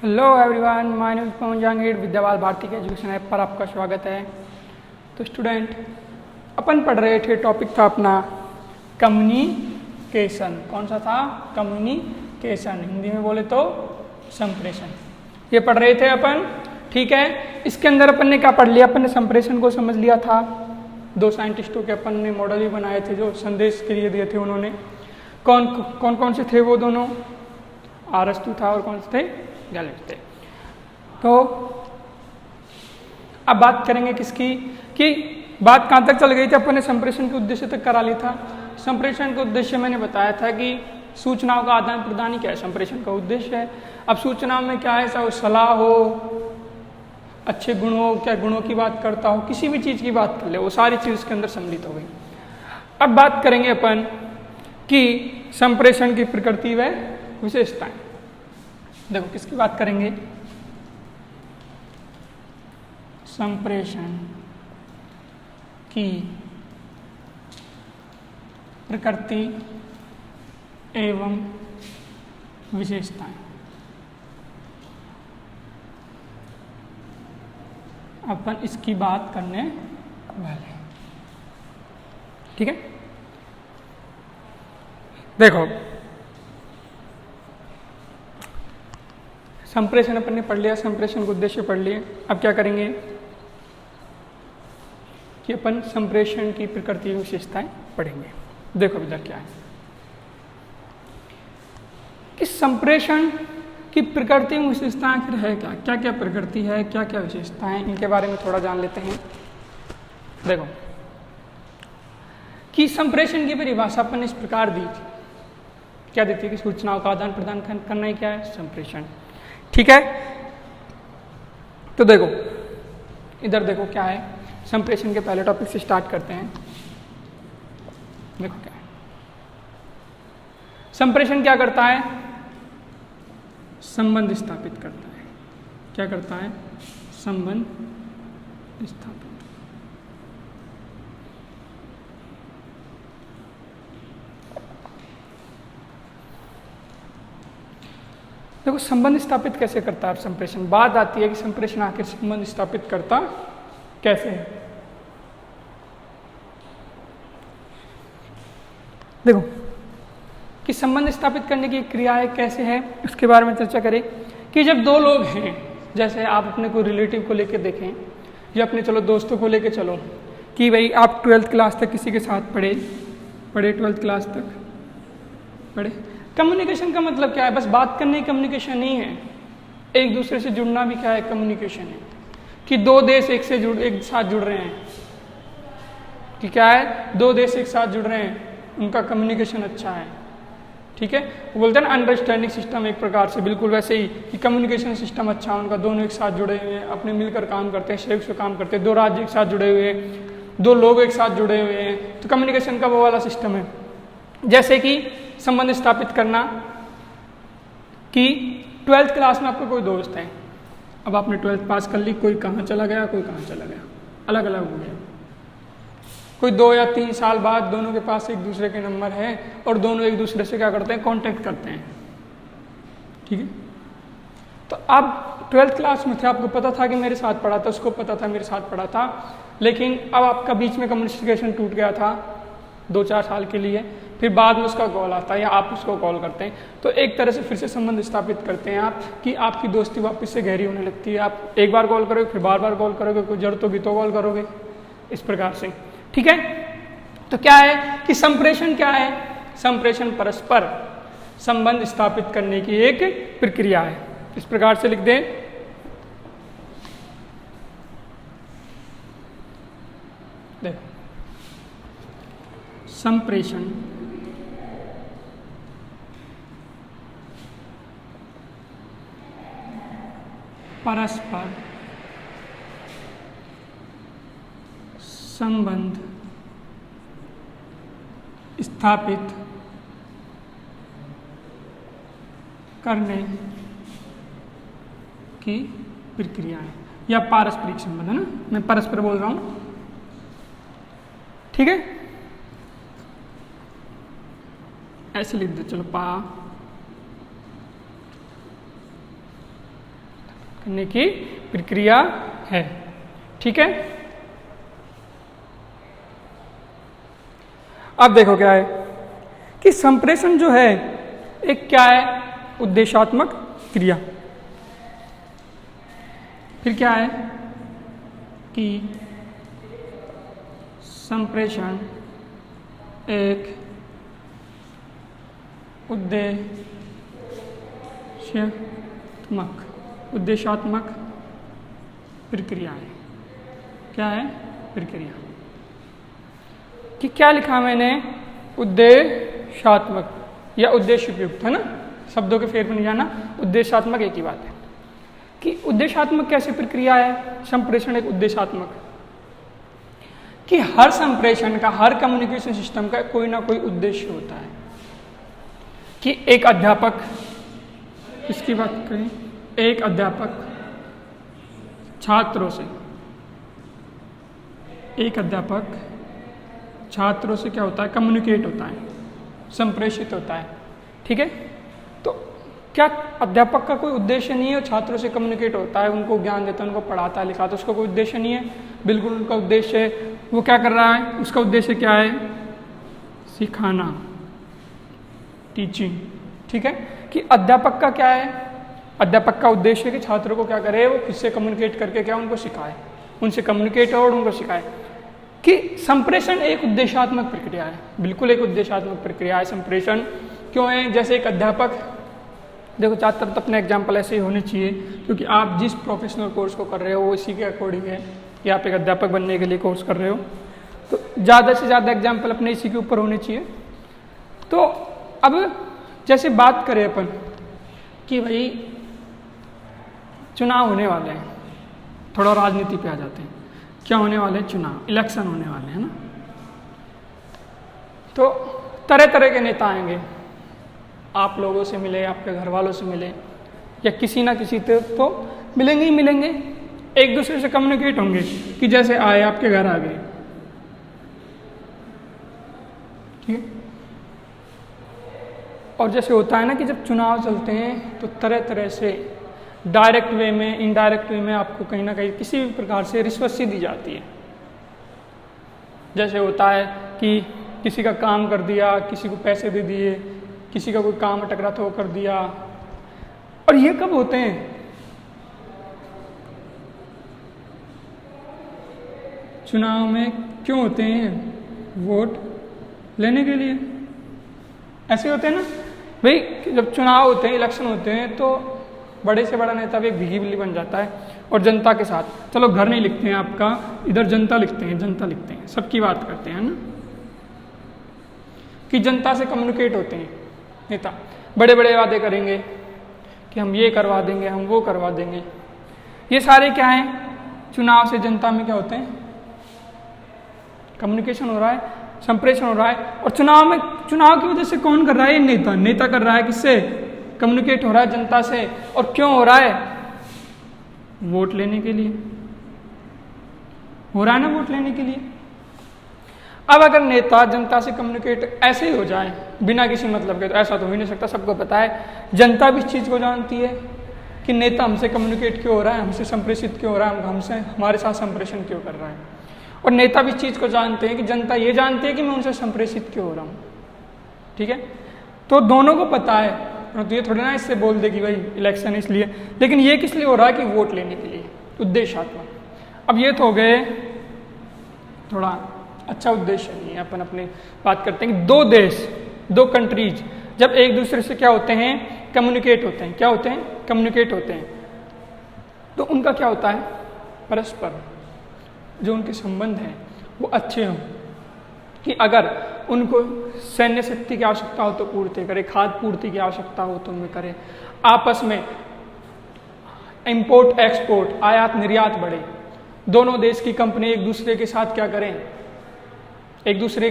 Hello everyone, my name is Pawan Jahangir. Vidyawal Bharati के education app पर आपका स्वागत है। तो स्टूडेंट, अपन पढ़ रहे थे, टॉपिक था अपना कम्युनिकेशन। कौन सा था? कम्युनिकेशन। हिंदी में बोले तो संप्रेषण। ये पढ़ रहे थे अपन, ठीक है। इसके अंदर अपन ने क्या पढ़ लिया? अपन ने संप्रेषण को समझ लिया था। दो साइंटिस्टों के अपन ने मॉडल भी बनाए थे जो संदेश के लिए दिए थे उन्होंने। कौन कौन से थे वो दोनों? अरस्तु था और कौन से थे? गैलेट थे। तो अब बात करेंगे किसकी, कि बात कहाँ तक चल गई थी? अपन ने संप्रेषण के उद्देश्य तक करा ली था। संप्रेषण का उद्देश्य मैंने बताया था कि सूचनाओं का आदान प्रदान ही क्या है, संप्रेषण का उद्देश्य है। अब सूचनाओं में क्या है, चाहे सलाह हो, अच्छे गुण हो, क्या गुणों की बात करता हो, किसी भी चीज़ की बात कर ले, वो सारी चीज़ उसके अंदर सम्मिलित हो गई। अब बात करेंगे अपन कि संप्रेषण की प्रकृति व विशेषताएं। देखो किसकी बात करेंगे? संप्रेषण की प्रकृति एवं विशेषताएं। अपन इसकी बात करने वाले हैं, ठीक है। देखो, संप्रेषण अपन ने पढ़ लिया, संप्रेषण का उद्देश्य पढ़ लिए। अब क्या करेंगे कि अपन संप्रेषण की प्रकृति विशेषताएं पढ़ेंगे। देखो इधर क्या है कि संप्रेषण की प्रकृति विशेषताएं आखिर है क्या, क्या क्या प्रकृति है, क्या क्या विशेषताएं, इनके बारे में थोड़ा जान लेते हैं। देखो कि संप्रेषण की परिभाषा अपन ने इस प्रकार दी थी, क्या दी थी कि सूचनाओं का आदान प्रदान करना ही क्या है, संप्रेषण, ठीक है। तो देखो इधर देखो क्या है, संप्रेषण के पहले टॉपिक से स्टार्ट करते हैं। देखो क्या है, संप्रेषण क्या करता है? संबंध स्थापित करता है। क्या करता है? संबंध स्थापित। देखो संबंध स्थापित कैसे करता है संप्रेषण। बात आती है कि संप्रेषण आखिर संबंध स्थापित करता कैसे है। देखो कि संबंध स्थापित करने की क्रियाएं कैसे है, उसके बारे में चर्चा करें। कि जब दो लोग हैं, जैसे आप अपने कोई रिलेटिव को लेकर देखें या अपने चलो दोस्तों को लेकर चलो, कि भाई आप 12th क्लास तक किसी के साथ पढ़े 12th क्लास तक पढ़े। कम्युनिकेशन का मतलब क्या है? बस बात करने की कम्युनिकेशन नहीं है, एक दूसरे से जुड़ना भी क्या है, कम्युनिकेशन है। कि दो देश एक साथ जुड़ रहे हैं, कि क्या है, दो देश एक साथ जुड़ रहे हैं, उनका कम्युनिकेशन अच्छा है, ठीक है। वो बोलते हैं ना अंडरस्टैंडिंग सिस्टम, एक प्रकार से बिल्कुल वैसे ही कि कम्युनिकेशन सिस्टम अच्छा है उनका, दोनों एक साथ जुड़े हुए हैं, अपने मिलकर काम करते हैं, संयुक्त से काम करते हैं, दो राज्य एक साथ जुड़े हुए हैं, दो लोग एक साथ जुड़े हुए हैं, तो कम्युनिकेशन का वो वाला सिस्टम है। जैसे कि संबंध स्थापित करना, कि 12th क्लास में आपका कोई दोस्त है, अब आपने 12th पास कर ली, कोई कहाँ चला गया, कोई कहाँ चला गया, अलग अलग हो गया। कोई 2 या 3 साल बाद दोनों के पास एक दूसरे के नंबर है और दोनों एक दूसरे से क्या करते हैं, कांटेक्ट करते हैं, ठीक है। तो आप 12th क्लास में थे, आपको पता था कि मेरे साथ पढ़ा था, उसको पता था मेरे साथ पढ़ा था, लेकिन अब आपका बीच में कम्युनिकेशन टूट गया था 2-4 साल के लिए, फिर बाद में उसका कॉल आता है या आप उसको कॉल करते हैं, तो एक तरह से फिर से संबंध स्थापित करते हैं आप, कि आपकी दोस्ती वापस से गहरी होने लगती है। आप एक बार कॉल करोगे, फिर बार बार कॉल करोगे, कोई जरूरत होगी तो कॉल करोगे, इस प्रकार से, ठीक है। तो क्या है कि संप्रेषण क्या है? संप्रेषण परस्पर संबंध स्थापित करने की एक प्रक्रिया है। इस प्रकार से लिख दें, देखो संप्रेषण परस्पर संबंध स्थापित करने की प्रक्रिया है, या पारस्परिक संबंध है ना, मैं परस्पर बोल रहा हूं, ठीक है। ऐसे लिख दो, चलो पा करने की प्रक्रिया है। ठीक है, अब देखो क्या है कि संप्रेषण जो है एक क्या है, उद्देशात्मक क्रिया। फिर क्या है कि संप्रेषण एक उद्देशात्मक प्रक्रिया है। क्या है? प्रक्रिया। कि क्या लिखा मैंने? उद्देशात्मक या उद्देश्य उपयुक्त, है ना, शब्दों के फेर में नहीं जाना, उद्देशात्मक एक ही बात है। कि उद्देशात्मक कैसी प्रक्रिया है? संप्रेषण एक उद्देशात्मक, कि हर संप्रेषण का, हर कम्युनिकेशन सिस्टम का कोई ना कोई उद्देश्य होता है। कि एक अध्यापक, किसकी बात करें, एक अध्यापक छात्रों से, एक अध्यापक छात्रों से क्या होता है? कम्युनिकेट होता है, संप्रेषित होता है। ठीक है, तो क्या अध्यापक का कोई उद्देश्य नहीं है? छात्रों से कम्युनिकेट होता है, उनको ज्ञान देता है, उनको पढ़ाता है, लिखाता है, उसका कोई उद्देश्य नहीं है? बिल्कुल उनका उद्देश्य है। वो क्या कर रहा है? उसका उद्देश्य क्या है? सिखाना, टीचिंग। ठीक है, कि अध्यापक का क्या है? अध्यापक का उद्देश्य है कि छात्रों को क्या करे? वो खुद से कम्युनिकेट करके क्या उनको सिखाए, उनसे कम्युनिकेट और उनको सिखाए। कि संप्रेषण एक उद्देशात्मक प्रक्रिया है, बिल्कुल एक उद्देशात्मक प्रक्रिया है संप्रेषण। क्यों है? जैसे एक अध्यापक, देखो छात्र तो अपने एग्जाम्पल ऐसे ही होने चाहिए, क्योंकि आप जिस प्रोफेशनल कोर्स को कर रहे हो वो इसी के अकॉर्डिंग है कि आप एक अध्यापक बनने के लिए कोर्स कर रहे हो, तो ज़्यादा से ज़्यादा एग्जाम्पल अपने इसी के ऊपर होने चाहिए। तो अब जैसे बात करें अपन कि भाई चुनाव होने वाले हैं, थोड़ा राजनीति पे आ जाते हैं। क्या होने वाले हैं? चुनाव, इलेक्शन होने वाले हैं ना। तो तरह तरह के नेता आएंगे, आप लोगों से मिले, आपके घर वालों से मिले, या किसी ना किसी तो मिलेंगे ही मिलेंगे, एक दूसरे से कम्युनिकेट होंगे कि जैसे आए आपके घर आ गए। ठीक है, और जैसे होता है ना कि जब चुनाव चलते हैं तो तरह तरह से डायरेक्ट वे में, इनडायरेक्ट वे में आपको कहीं ना कहीं किसी भी प्रकार से रिश्वत सी दी जाती है। जैसे होता है कि किसी का काम कर दिया, किसी को पैसे दे दिए, किसी का कोई काम अटक रहा था वो कर दिया। और ये कब होते हैं? चुनाव में क्यों होते हैं? वोट लेने के लिए। ऐसे होते हैं ना भाई, जब चुनाव होते हैं, इलेक्शन होते हैं, तो बड़े से बड़ा नेता भी एक भीगी बिल्ली बन जाता है और जनता के साथ, चलो घर नहीं लिखते हैं आपका, इधर जनता लिखते हैं, जनता लिखते हैं, सबकी बात करते हैं ना, कि जनता से कम्युनिकेट होते हैं नेता। बड़े बड़े वादे करेंगे कि हम ये करवा देंगे, हम वो करवा देंगे। ये सारे क्या हैं? चुनाव से जनता में क्या होते हैं? कम्युनिकेशन हो रहा है, संप्रेषण हो रहा है। और चुनाव की वजह से कौन कर रहा है? नेता। नेता कर रहा है किससे? कम्युनिकेट हो रहा है जनता से। और क्यों हो रहा है? वोट लेने के लिए हो रहा है ना, वोट लेने के लिए। अब अगर नेता जनता से कम्युनिकेट ऐसे ही हो जाए बिना किसी मतलब के, तो ऐसा तो हो ही नहीं सकता। सबको पता है, जनता भी इस चीज़ को जानती है कि नेता हमसे कम्युनिकेट क्यों हो रहा है, हमसे संप्रेषित क्यों हो रहा है, हमसे हमारे साथ संप्रेषण क्यों कर रहा है। और नेता भी इस चीज़ को जानते हैं कि जनता ये जानती है कि मैं उनसे संप्रेषित क्यों हो रहा हूँ। ठीक है, तो दोनों को पता है, तो ये थोड़ी ना इससे बोल दे कि भाई इलेक्शन इसलिए, लेकिन ये किस लिए हो रहा है? कि वोट लेने के लिए, उद्देश्यात्मक। अब ये तो हो गए थोड़ा अच्छा उद्देश्य नहीं है। अपन अपनी बात करते हैं कि दो देश, दो कंट्रीज जब एक दूसरे से क्या होते हैं? कम्युनिकेट होते हैं। क्या होते हैं? कम्युनिकेट होते हैं। तो उनका क्या होता है? परस्पर जो उनके संबंध हैं वो अच्छे हों, कि अगर उनको सैन्य शक्ति की आवश्यकता हो तो पूर्ति करे, खाद्य पूर्ति की आवश्यकता हो तो उनमें करे, आपस में इंपोर्ट एक्सपोर्ट, आयात निर्यात बढ़े, दोनों देश की कंपनी एक दूसरे के साथ क्या करें? एक दूसरे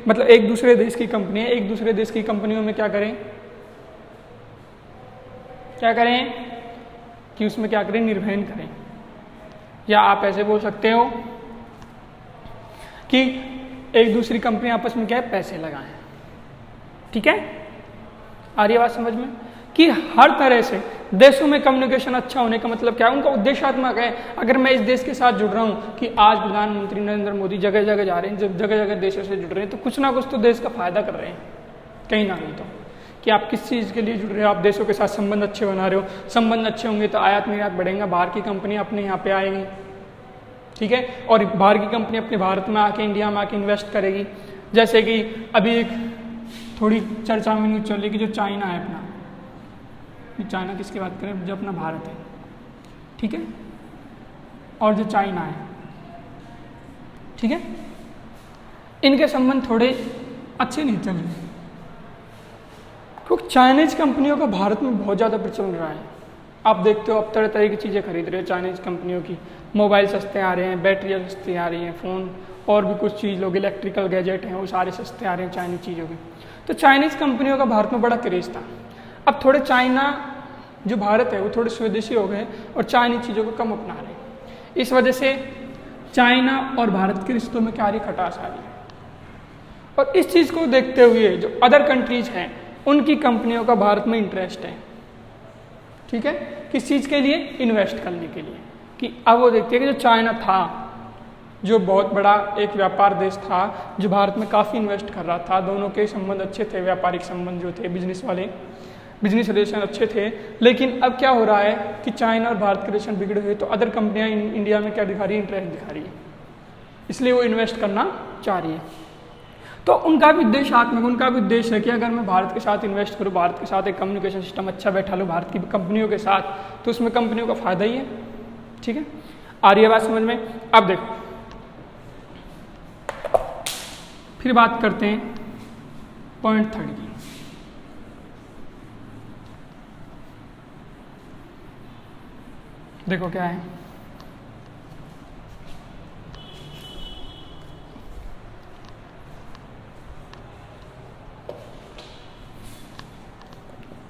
मतलब एक दूसरे देश की कंपनी है, एक दूसरे देश की कंपनियों में क्या करें? क्या करें? कि उसमें क्या करें? निर्वहन करें। या आप ऐसे बोल सकते हो कि एक दूसरी कंपनी आपस में क्या है? पैसे लगाएं। ठीक है, आ रही है बात समझ में? कि हर तरह से देशों में कम्युनिकेशन अच्छा होने का मतलब क्या है, उनका उद्देश्यात्मक है। अगर मैं इस देश के साथ जुड़ रहा हूँ कि आज प्रधानमंत्री नरेंद्र मोदी जगह जगह जा रहे हैं, जब जगह जगह देशों से जुड़ रहे हैं, तो कुछ ना कुछ तो देश का फायदा कर रहे हैं कहीं ना कहीं। तो कि आप किस चीज़ के लिए जुड़ रहे हो, आप देशों के साथ संबंध अच्छे बना रहे हो, संबंध अच्छे होंगे तो आयात निर्यात बढ़ेगा, बाहर की कंपनी अपने यहाँ पे आएंगी, ठीक है, और बाहर की कंपनी अपने भारत में आके, इंडिया में आके इन्वेस्ट करेगी। जैसे कि अभी एक थोड़ी चर्चा में न्यूज चल रही कि जो चाइना है अपना, चाइना किसकी बात करें, जो अपना भारत है, ठीक है, और जो चाइना है, ठीक है, इनके संबंध थोड़े अच्छे नहीं चल रहे, क्योंकि चाइनीज कंपनियों का भारत में बहुत ज़्यादा प्रचलन रहा है। आप देखते हो अब तरह तरह की चीज़ें खरीद रहे हो चाइनीज कंपनियों की, मोबाइल सस्ते आ रहे हैं, बैटरियाँ सस्ती आ रही हैं, फ़ोन और भी कुछ चीज़ लोग इलेक्ट्रिकल गैजेट हैं वो सारे सस्ते आ रहे हैं चाइनीज चीज़ों के। तो चाइनीज़ कंपनियों का भारत में बड़ा क्रेज़ था। अब थोड़े चाइना जो भारत है वो थोड़े स्वदेशी हो गए और चाइनीज चीज़ों को कम अपना रहे हैं। इस वजह से चाइना और भारत के रिश्तों में क्या आ रही, खटास आ रही है। और इस चीज़ को देखते हुए जो अदर कंट्रीज हैं उनकी कंपनियों का भारत में इंटरेस्ट है, ठीक है, किस चीज़ के लिए, इन्वेस्ट करने के लिए। कि अब वो देखते हैं कि जो चाइना था, जो बहुत बड़ा एक व्यापार देश था, जो भारत में काफ़ी इन्वेस्ट कर रहा था, दोनों के संबंध अच्छे थे, व्यापारिक संबंध जो थे, बिजनेस वाले बिजनेस रिलेशन अच्छे थे। लेकिन अब क्या हो रहा है कि चाइना और भारत के रिलेशन बिगड़े हुए, तो अदर कंपनियां इंडिया में क्या दिखा रही है, इंटरेस्ट दिखा रही है, इसलिए वो इन्वेस्ट करना चाह रही है। तो उनका भी उद्देश्यात्मक, उनका भी उद्देश्य है कि अगर मैं भारत के साथ इन्वेस्ट करूँ, भारत के साथ एक कम्युनिकेशन सिस्टम अच्छा बैठा लूँ भारत की कंपनियों के साथ, तो उसमें कंपनियों का फायदा ही है, ठीक है। आ रही है बात समझ में। अब देखो फिर बात करते हैं पॉइंट 3 की। देखो क्या है,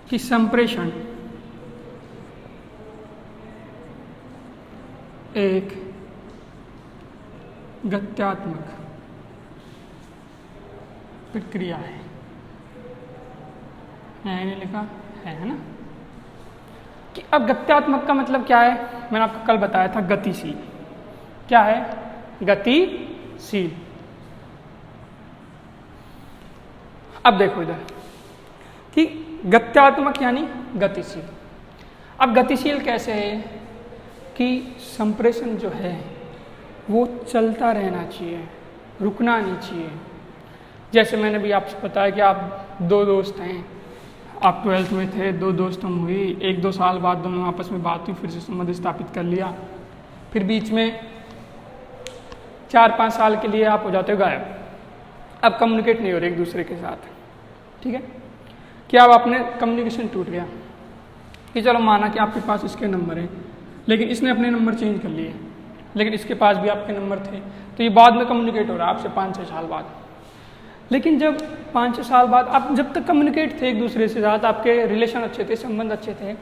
कि संप्रेषण एक गत्यात्मक प्रक्रिया है, मैंने लिखा है ना। कि अब गत्यात्मक का मतलब क्या है, मैंने आपको कल बताया था, गतिशील। क्या है, गतिशील। अब देखो इधर कि गत्यात्मक यानी गतिशील। अब गतिशील कैसे है कि संप्रेषण जो है वो चलता रहना चाहिए, रुकना नहीं चाहिए। जैसे मैंने भी आपसे बताया कि आप 2 दोस्त हैं, आप 12th में थे, 2 दोस्त हम हुई, 1-2 साल बाद दोनों आपस में बात हुई, फिर से संबंध स्थापित कर लिया, फिर बीच में 4-5 साल के लिए आप हो जाते हो गायब, अब कम्युनिकेट नहीं हो रहे एक दूसरे के साथ, ठीक है। कि अब आपने कम्युनिकेशन टूट गया, कि चलो माना कि आपके पास इसके नंबर हैं, लेकिन इसने अपने नंबर चेंज कर लिए, लेकिन इसके पास भी आपके नंबर थे, तो ये बाद में कम्युनिकेट हो रहा है आपसे 5-6 साल बाद। लेकिन जब 5-6 साल बाद आप जब तक कम्युनिकेट थे एक दूसरे से साथ, आपके रिलेशन अच्छे थे, संबंध अच्छे थे,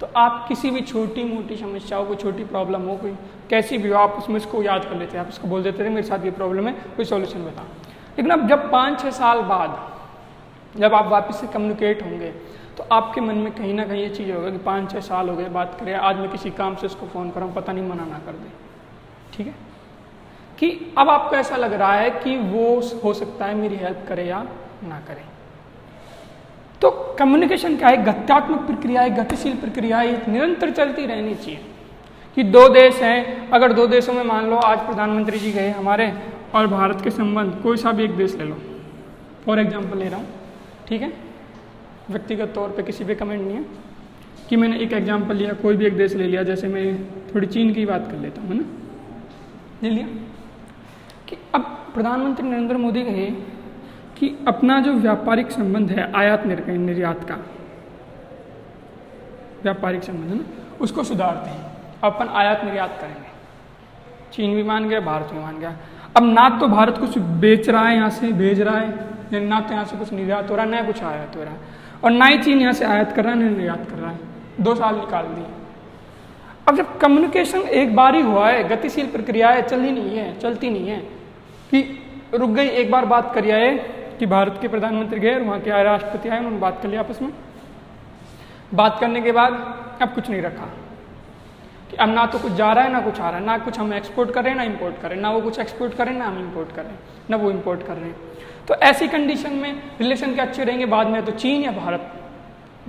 तो आप किसी भी छोटी मोटी समस्याओं को, छोटी प्रॉब्लम हो कोई कैसी भी हो, आप उसमें इसको याद कर लेते हैं, आप इसको बोल देते थे मेरे साथ ये प्रॉब्लम है, कोई सॉल्यूशन बता। लेकिन अब जब 5-6 साल बाद जब आप वापस से कम्युनिकेट होंगे, तो आपके मन में कहीं ना कहीं ये चीज़ होगा कि 5-6 साल हो गए बात करें, आज मैं किसी काम से उसको फ़ोन कर रहा हूँ, पता नहीं मना ना कर दे, ठीक है। कि अब आपको ऐसा लग रहा है कि वो हो सकता है मेरी हेल्प करे या ना करे। तो कम्युनिकेशन क्या है, गत्यात्मक प्रक्रिया है, गतिशील प्रक्रिया है, निरंतर चलती रहनी चाहिए। कि 2 देश हैं, अगर 2 देशों में मान लो आज प्रधानमंत्री जी गए हमारे और भारत के संबंध, कोई सा भी एक देश ले लो, फॉर एग्जाम्पल ले रहा हूँ, ठीक है, व्यक्तिगत तौर पे किसी पे कमेंट नहीं है, कि मैंने एक एग्जाम्पल लिया, कोई भी एक देश ले लिया, जैसे मैं थोड़ी चीन की बात कर लेता हूँ, है ना, ले लिया। कि अब प्रधानमंत्री नरेंद्र मोदी कहे कि अपना जो व्यापारिक संबंध है, आयात निर्यात का व्यापारिक संबंध है ना, उसको सुधारते हैं, अपन आयात निर्यात करेंगे। चीन भी मान गया, भारत भी मान गया। अब ना तो भारत कुछ बेच रहा है, यहाँ से भेज रहा है, ना तो यहाँ से कुछ निर्यात हो रहा है, ना कुछ आयात हो रहा है, और ना ही चीन यहाँ से आयात कर रहा है, ना निर्यात कर रहा है। 2 साल निकाल दिए। अब जब कम्युनिकेशन एक बार ही हुआ है, गतिशील प्रक्रिया है, चलती नहीं है, कि रुक गई, एक बार बात करी आए कि भारत के प्रधानमंत्री गए और वहाँ के राष्ट्रपति आए, उन्होंने बात कर लिया आपस में। बात करने के बाद अब कुछ नहीं रखा कि अब ना तो कुछ जा रहा है ना कुछ आ रहा है, ना कुछ हम एक्सपोर्ट कर रहे हैं ना इंपोर्ट कर रहे हैं, ना वो कुछ एक्सपोर्ट कर रहे हैं ना हम इंपोर्ट कर रहे हैं, ना वो इंपोर्ट कर रहे हैं। तो ऐसी कंडीशन में रिलेशन क्या अच्छे रहेंगे बाद में? तो चीन या भारत,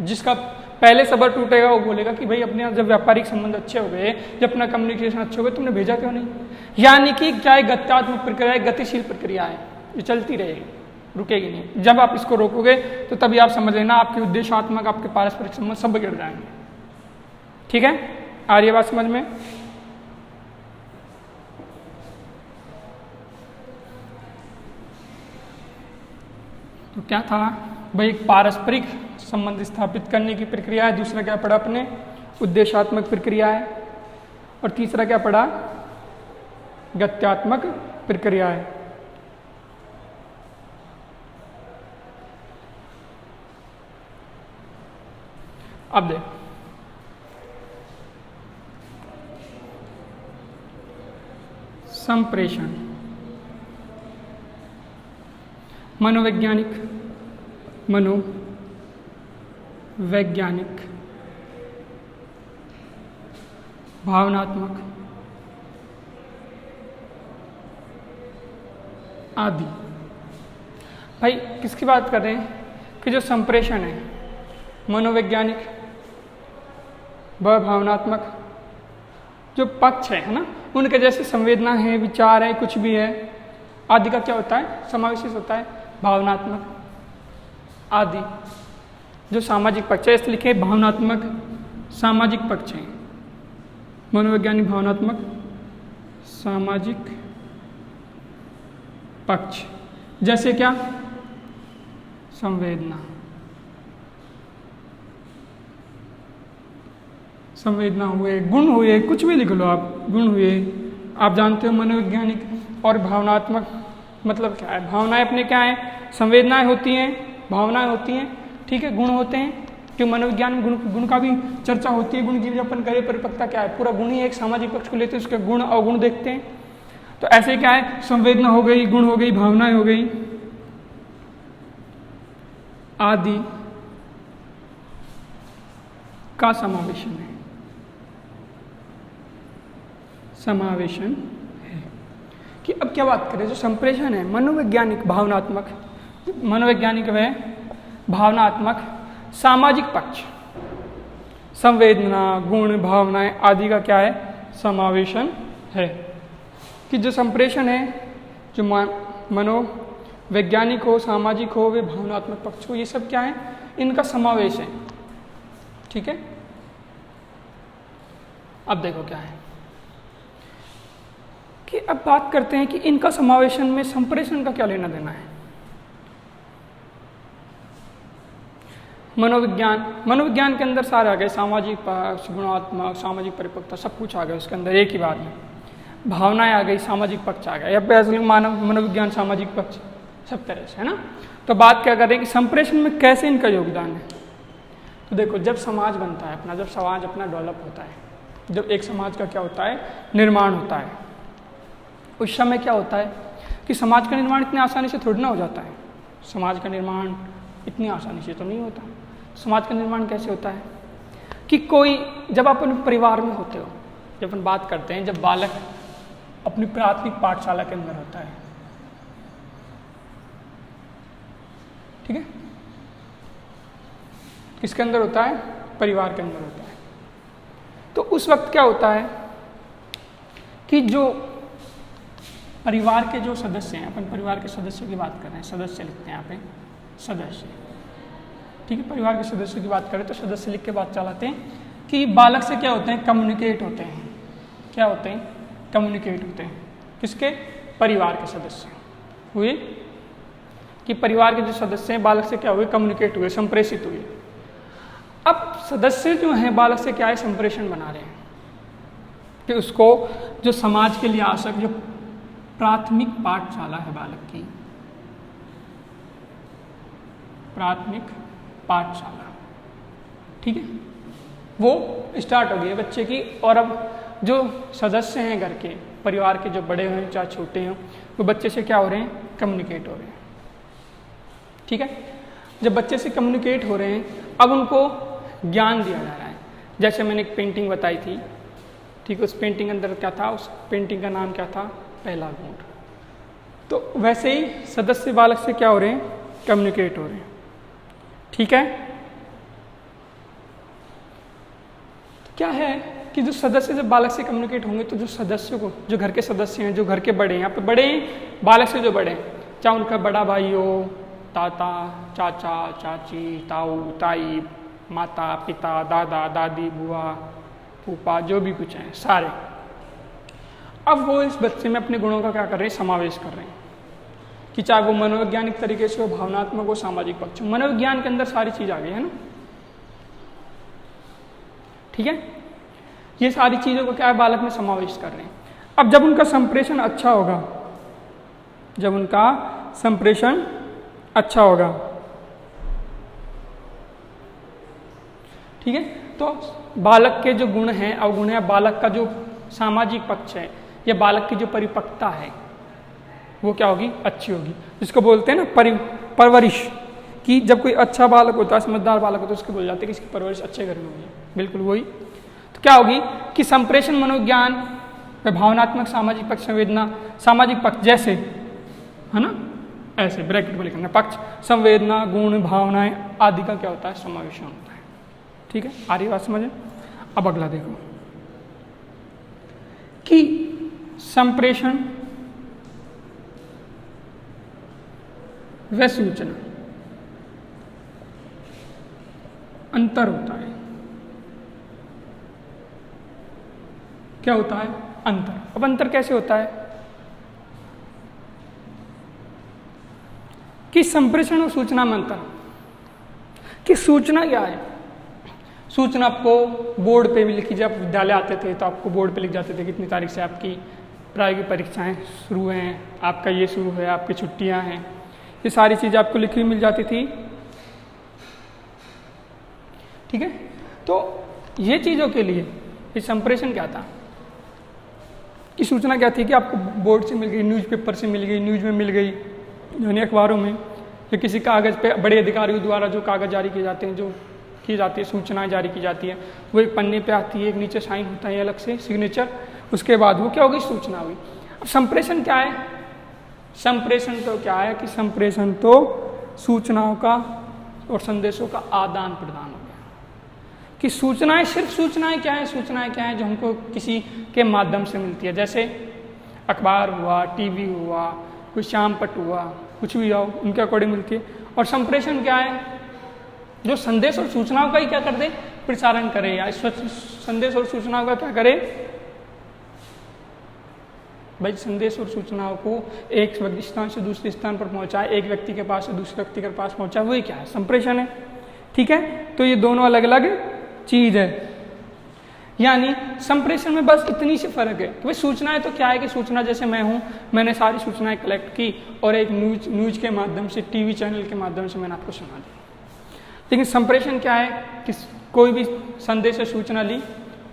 जिसका पहले सबर टूटेगा वो बोलेगा कि भाई अपने यहाँ जब व्यापारिक संबंध अच्छे हो गए, जब अपना कम्युनिकेशन अच्छे हो गए, तुमने भेजा क्यों नहीं? यानी कि क्या है, गत्यात्मक प्रक्रिया है, गतिशील प्रक्रिया है, ये चलती रहेगी, रुकेगी नहीं। जब आप इसको रोकोगे तो तभी आप समझ लेना आपके उद्देश्यात्मक, आपके पारस्परिक संबंध सब गिर जाएंगे। ठीक है, आ रही है बात समझ में? तो क्या था भाई, एक पारस्परिक संबंध स्थापित करने की प्रक्रिया है, दूसरा क्या पढ़ा अपने, उद्देश्यात्मक प्रक्रिया है, और तीसरा क्या पढ़ा, गत्यात्मक प्रक्रिया है। अब देख, संप्रेषण, मनोवैज्ञानिक, मनोवैज्ञानिक, भावनात्मक आदि। भाई किसकी बात कर रहे हैं कि जो संप्रेषण है, मनोवैज्ञानिक व भावनात्मक जो पक्ष है ना, उनके जैसे संवेदना है, विचार है, कुछ भी है, आदि का क्या होता है, समावेश होता है भावनात्मक आदि। जो सामाजिक पक्ष है, इसलिए लिखे भावनात्मक सामाजिक पक्ष है, मनोवैज्ञानिक भावनात्मक सामाजिक पक्ष। जैसे क्या, संवेदना, संवेदना हुए, गुण हुए, कुछ भी लिख लो आप, गुण हुए। आप जानते हो मनोवैज्ञानिक और भावनात्मक मतलब क्या है? भावनाएं अपने क्या है, संवेदनाएं होती हैं, भावनाएं होती हैं, ठीक है, गुण होते हैं। कि मनोविज्ञान में गुण का भी चर्चा होती है। गुण की जब अपन करें परिपक्वता क्या है, पूरा गुण ही एक सामाजिक पक्ष को लेते हैं, उसके गुण अवगुण देखते हैं। तो ऐसे क्या है, संवेदना हो गई, गुण हो गई, भावनाएं हो गई आदि का समावेशन है, समावेशन है। कि अब क्या बात करें, जो संप्रेषण है मनोवैज्ञानिक भावनात्मक, मनोवैज्ञानिक व भावनात्मक सामाजिक पक्ष, संवेदना, गुण, भावनाएं आदि का क्या है, समावेशन है। कि जो संप्रेषण है, जो मनोवैज्ञानिक हो, सामाजिक हो, वे भावनात्मक पक्ष हो, ये सब क्या है, इनका समावेश है। ठीक है, अब देखो क्या है कि अब बात करते हैं कि इनका समावेशन में संप्रेषण का क्या लेना देना है। मनोविज्ञान के अंदर सारे आ गए, सामाजिक पक्ष, गुणात्मक, सामाजिक परिपक्वता, सब कुछ आ गया उसके अंदर एक ही बात में। भावनाएं आ गई, सामाजिक पक्ष आ गया, या मानव मनोविज्ञान सामाजिक पक्ष सब तरह से, है ना। तो बात क्या कर रहे हैं कि संप्रेषण में कैसे इनका योगदान है। तो देखो, जब समाज बनता है अपना, जब समाज अपना डेवलप होता है, जब एक समाज का क्या होता है, निर्माण होता है, उस समय क्या होता है कि समाज का निर्माण इतनी आसानी से थोड़ी ना हो जाता है। समाज का निर्माण इतनी आसानी से तो नहीं होता। समाज का निर्माण कैसे होता है कि कोई, जब आप अपने परिवार में होते हो, जब अपन बात करते हैं, जब बालक अपनी प्राथमिक पाठशाला के अंदर होता है, ठीक है, किसके अंदर होता है, परिवार के अंदर होता है। तो उस वक्त क्या होता है कि जो परिवार के जो सदस्य हैं, अपन परिवार के सदस्यों की बात कर रहे हैं, सदस्य लिखते हैं यहाँ पे, सदस्य, ठीक है, परिवार के सदस्यों की बात करें तो सदस्य लिख के बात चलाते हैं कि बालक से क्या होते हैं, कम्युनिकेट होते हैं। क्या होते हैं, कम्युनिकेट होते हैं। किसके, परिवार के सदस्य हुए, कि परिवार के जो सदस्य हैं बालक से क्या हुए, कम्युनिकेट हुए, संप्रेषित हुए। अब सदस्य जो हैं बालक से क्या है, संप्रेषण बना रहे हैं कि उसको जो समाज के लिए आवश्यक जो प्राथमिक पाठशाला है बालक की, प्राथमिक पाठशाला, ठीक है, वो स्टार्ट हो गई है बच्चे की। और अब जो सदस्य हैं घर के, परिवार के, जो बड़े हैं चाहे छोटे हैं, वो बच्चे से क्या हो रहे हैं, कम्युनिकेट हो रहे हैं। ठीक है, जब बच्चे से कम्युनिकेट हो रहे हैं, अब उनको ज्ञान दिया जा रहा है। जैसे मैंने एक पेंटिंग बताई थी, ठीक है, उस पेंटिंग के अंदर क्या था, उस पेंटिंग का नाम क्या था, पहला गुण। तो वैसे ही सदस्य बालक से क्या हो रहे हैं, कम्युनिकेट हो रहे हैं, ठीक है। तो क्या है कि जो सदस्य जब बालक से कम्युनिकेट होंगे तो जो सदस्यों को, जो घर के सदस्य हैं, जो घर के बड़े हैं, यहाँ पे बड़े हैं बालक से जो बड़े हैं, चाहे उनका बड़ा भाई हो, ताता, चाचा, चाची, ताऊ, ताई, माता, पिता, दादा, दादी, बुआ, फूफा, जो भी कुछ हैं सारे, अब वो इस बच्चे में अपने गुणों का क्या कर रहे हैं, समावेश कर रहे हैं, कि चाहे वो मनोवैज्ञानिक तरीके से हो, भावनात्मक हो, सामाजिक पक्ष हो। मनोविज्ञान के अंदर सारी चीज आ गई है ना, ठीक है। ये सारी चीजों को क्या है, बालक में समावेश कर रहे हैं। अब जब उनका संप्रेषण अच्छा होगा, जब उनका संप्रेषण अच्छा होगा, ठीक है, तो बालक के जो गुण हैं, अवगुण है, बालक का जो सामाजिक पक्ष है, या बालक की जो परिपक्वता है, वो क्या होगी, अच्छी होगी। जिसको बोलते हैं ना परवरिश, कि जब कोई अच्छा बालक होता है, समझदार बालक होता है, उसको बोल जाते हैं कि इसकी परवरिश अच्छे घर में हुई है, बिल्कुल वही। तो क्या होगी कि संप्रेषण मनोविज्ञान, भावनात्मक, सामाजिक पक्ष, संवेदना, सामाजिक पक्ष जैसे है ना, ऐसे ब्रैकेट में लिखना, पक्ष, संवेदना, गुण, भावनाएं आदि का क्या होता है, समावेशन होता है, ठीक है। आ रही बात समझ? अब अगला देखो कि संप्रेषण व सूचना अंतर होता है। क्या होता है, अंतर। अब अंतर कैसे होता है कि संप्रेषण और सूचना में अंतर, कि सूचना क्या है, सूचना आपको बोर्ड पे भी लिखी, जब विद्यालय आते थे तो आपको बोर्ड पे लिख जाते थे कितनी तारीख से आपकी प्रायोगिक परीक्षाएं शुरू हैं, आपका ये शुरू है, आपकी छुट्टियां हैं, ये सारी चीज़ें आपको लिखी हुई मिल जाती थी, ठीक है। तो ये चीज़ों के लिए ये संप्रेषण क्या था कि सूचना क्या थी कि आपको बोर्ड से मिल गई, न्यूज़पेपर से मिल गई, न्यूज़ में मिल गई, यानी अखबारों में, या किसी कागज़ पे बड़े अधिकारियों द्वारा जो कागज़ जारी किए जाते हैं, जो की जाती है, सूचनाएं जारी की जाती है, वो एक पन्ने पे आती है, एक नीचे साइन होता है अलग से सिग्नेचर, उसके बाद वो क्या होगी, सूचना हुई। अब संप्रेषण क्या है, संप्रेषण तो क्या है कि संप्रेषण तो सूचनाओं का और संदेशों का आदान प्रदान हो गया, कि सूचनाएं, सिर्फ सूचनाएं क्या है, सूचनाएं क्या है जो हमको किसी के माध्यम से मिलती है, जैसे अखबार हुआ, टीवी हुआ, कोई श्याम पट हुआ, कुछ भी आओ, उनके अकॉर्डिंग मिलती है। और संप्रेषण क्या है, जो संदेश और सूचनाओं का ही क्या कर दे, प्रसारण करे, या संदेश और सूचनाओं का क्या करे भाई, संदेश और सूचनाओं को एक स्थान से दूसरे स्थान पर पहुंचाए, एक व्यक्ति के पास से दूसरे व्यक्ति के पास पहुंचाए, वही क्या है, संप्रेषण है, ठीक है। तो ये दोनों अलग अलग चीज है, यानी संप्रेषण में बस इतनी सी फर्क है। तो भाई सूचनाएं तो क्या है कि सूचना, जैसे मैं हूं, मैंने सारी सूचनाएं कलेक्ट की और एक न्यूज के माध्यम से, टीवी चैनल के माध्यम से मैंने आपको सुना दी। लेकिन संप्रेषण क्या है कि कोई भी संदेश या सूचना ली,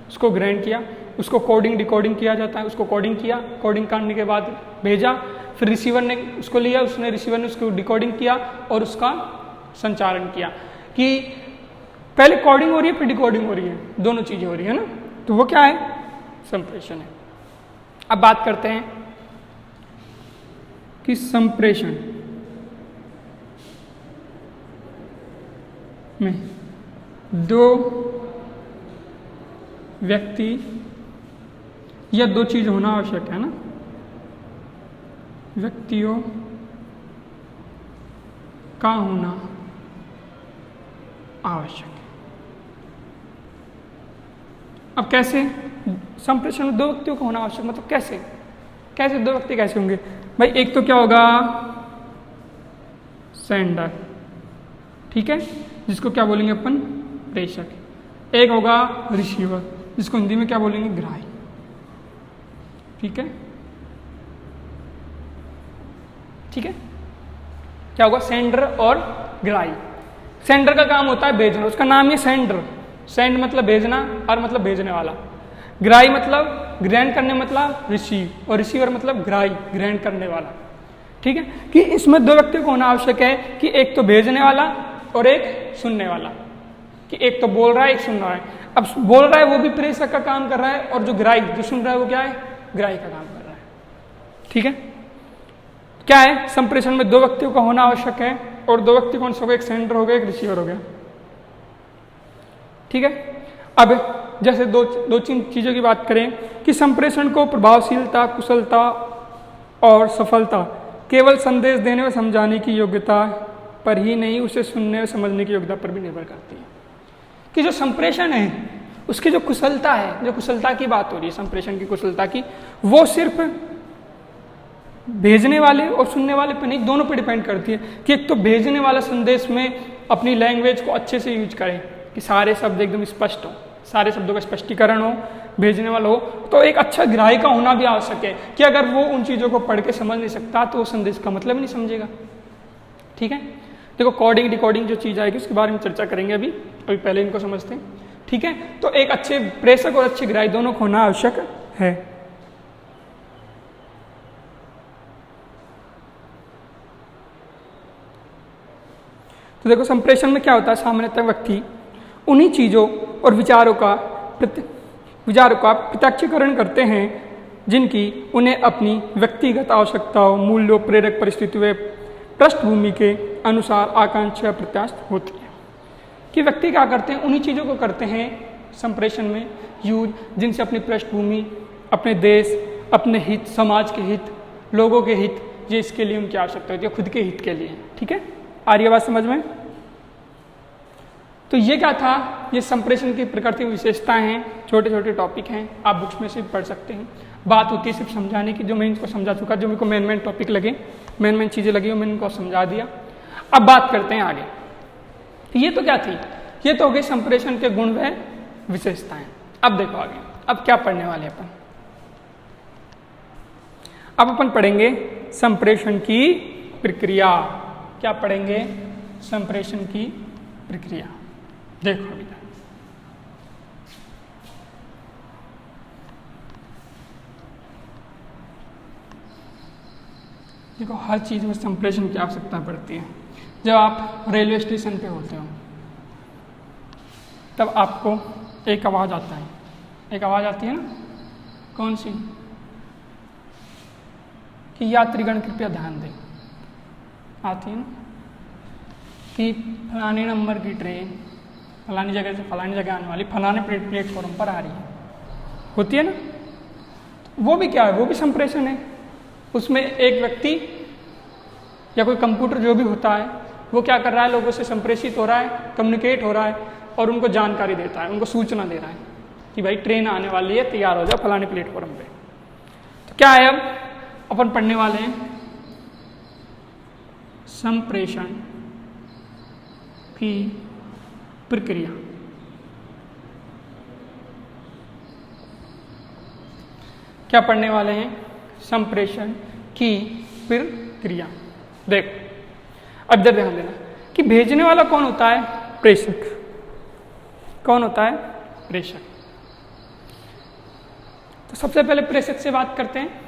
उसको ग्रहण किया, उसको कोडिंग डिकोडिंग किया जाता है, उसको कोडिंग किया, कोडिंग करने के बाद भेजा, फिर रिसीवर ने उसको लिया, रिसीवर ने उसको डिकोडिंग किया और उसका संचारण किया, कि पहले कोडिंग हो रही है फिर डिकोडिंग हो रही है, दोनों चीजें हो रही है ना, तो वो क्या है, संप्रेषण है। अब बात करते हैं कि संप्रेषण में दो व्यक्ति या दो चीज होना आवश्यक है ना, व्यक्तियों का होना आवश्यक है। अब कैसे संप्रेषण में दो व्यक्तियों का होना आवश्यक, मतलब कैसे, कैसे दो व्यक्ति कैसे होंगे भाई, एक तो क्या होगा, सेंडर, ठीक है, जिसको क्या बोलेंगे अपन, प्रेषक। एक होगा रिसीवर, जिसको हिंदी में क्या बोलेंगे, ग्राही, ठीक है, ठीक है। क्या होगा, सेंडर और ग्राही। सेंडर का काम होता है भेजना, उसका नाम है सेंडर, सेंड मतलब भेजना, और मतलब भेजने वाला, ग्राही मतलब ग्रहण करने, मतलब रिसीव, और रिसीवर मतलब ग्राही, ग्रहण करने वाला, ठीक है। कि इसमें दो व्यक्तियों को होना आवश्यक है, कि एक तो भेजने वाला और एक सुनने वाला, कि एक तो बोल रहा है एक सुन रहा है। अब बोल रहा है वो भी प्रेषक का काम कर रहा है, और जो ग्राही जो सुन रहा है वो क्या है, ग्राही का काम कर रहा है। ठीक है, क्या है, संप्रेषण में दो व्यक्तियों का होना आवश्यक है, और दो व्यक्ति कौन सा हो गया, एक सेंडर हो गया, एक रिसीवर हो गया। ठीक है, अब जैसे दो तीन चीज़ों की बात करें कि संप्रेषण को प्रभावशीलता, कुशलता और सफलता केवल संदेश देने व समझाने की योग्यता पर ही नहीं, उसे सुनने व समझने की योग्यता पर भी निर्भर करती है। कि जो संप्रेषण है उसकी जो कुशलता है, जो कुशलता की बात हो रही है संप्रेषण की कुशलता की, वो सिर्फ भेजने वाले और सुनने वाले पर नहीं, दोनों पर डिपेंड करती है। कि एक तो भेजने वाला संदेश में अपनी लैंग्वेज को अच्छे से यूज करे, कि सारे शब्द एकदम स्पष्ट हो, सारे शब्दों का स्पष्टीकरण हो, भेजने वाला हो। तो एक अच्छा ग्राही का होना भी आवश्यक है, कि अगर वो उन चीज़ों को पढ़ के समझ नहीं सकता तो वो संदेश का मतलब नहीं समझेगा। ठीक है, देखो कोडिंग डिकोडिंग जो चीज़ आएगी उसके बारे में चर्चा करेंगे, अभी पहले इनको समझते हैं। ठीक है, तो एक अच्छे प्रेषक और अच्छे ग्राही दोनों को होना आवश्यक है। तो देखो संप्रेषण में क्या होता है, सामान्यतः व्यक्ति उन्हीं चीज़ों और विचारों का प्रत्यक्षीकरण करते हैं जिनकी उन्हें अपनी व्यक्तिगत आवश्यकताओं, मूल्यों, प्रेरक परिस्थितियों, पृष्ठभूमि के अनुसार आकांक्षा प्रत्याशा होती है। कि व्यक्ति क्या करते हैं, उन्हीं चीज़ों को करते हैं संप्रेषण में यूज जिनसे अपनी पृष्ठभूमि, अपने देश, अपने हित, समाज के हित, लोगों के हित, ये इसके लिए उनकी आवश्यकता होती है, खुद के हित के लिए। ठीक है, आ रही है बात समझ में? तो ये क्या था, ये संप्रेषण की प्रकृति विशेषताएं हैं, छोटे छोटे टॉपिक हैं, आप बुक्स में से पढ़ सकते हैं। बात होती है सिर्फ समझाने की, जो मैं इनको समझा चुका, जो मेरे को मेन टॉपिक लगे, मेन चीज़ें लगी, वो मैंने इनको समझा दिया। अब बात करते हैं आगे। तो ये तो क्या थी, ये तो हो गई संप्रेषण के गुण व विशेषताएं। अब देखो आगे, अब क्या पढ़ने वाले अपन, अब अपन पढ़ेंगे संप्रेषण की प्रक्रिया। क्या पढ़ेंगे, संप्रेषण की प्रक्रिया। देखो अभी देखो, हर चीज़ में संप्रेषण की आवश्यकता पड़ती है। जब आप रेलवे स्टेशन पे होते हो तब आपको एक आवाज़ आता है, एक आवाज़ आती है ना, कौन सी, कि यात्रीगण कृपया ध्यान दें, आती है ना, कि फलाने नंबर की ट्रेन फलानी जगह से फलानी जगह आने वाली फलाने प्लेटफॉर्म पर आ रही है, होती है ना। वो भी क्या है, वो भी संप्रेषण है। उसमें एक व्यक्ति या कोई कंप्यूटर जो भी होता है वो क्या कर रहा है, लोगों से संप्रेषित हो रहा है, कम्युनिकेट हो रहा है, और उनको जानकारी देता है, उनको सूचना दे रहा है कि भाई ट्रेन आने वाली है, तैयार हो जाओ फलाने प्लेटफॉर्म पे। तो क्या है, अब अपन पढ़ने वाले हैं संप्रेषण की प्रक्रिया। क्या पढ़ने वाले हैं, संप्रेषण की प्रक्रिया। देखो अब इधर ध्यान देना कि भेजने वाला कौन होता है, प्रेषक। कौन होता है, प्रेषक। तो सबसे पहले प्रेषक से बात करते हैं।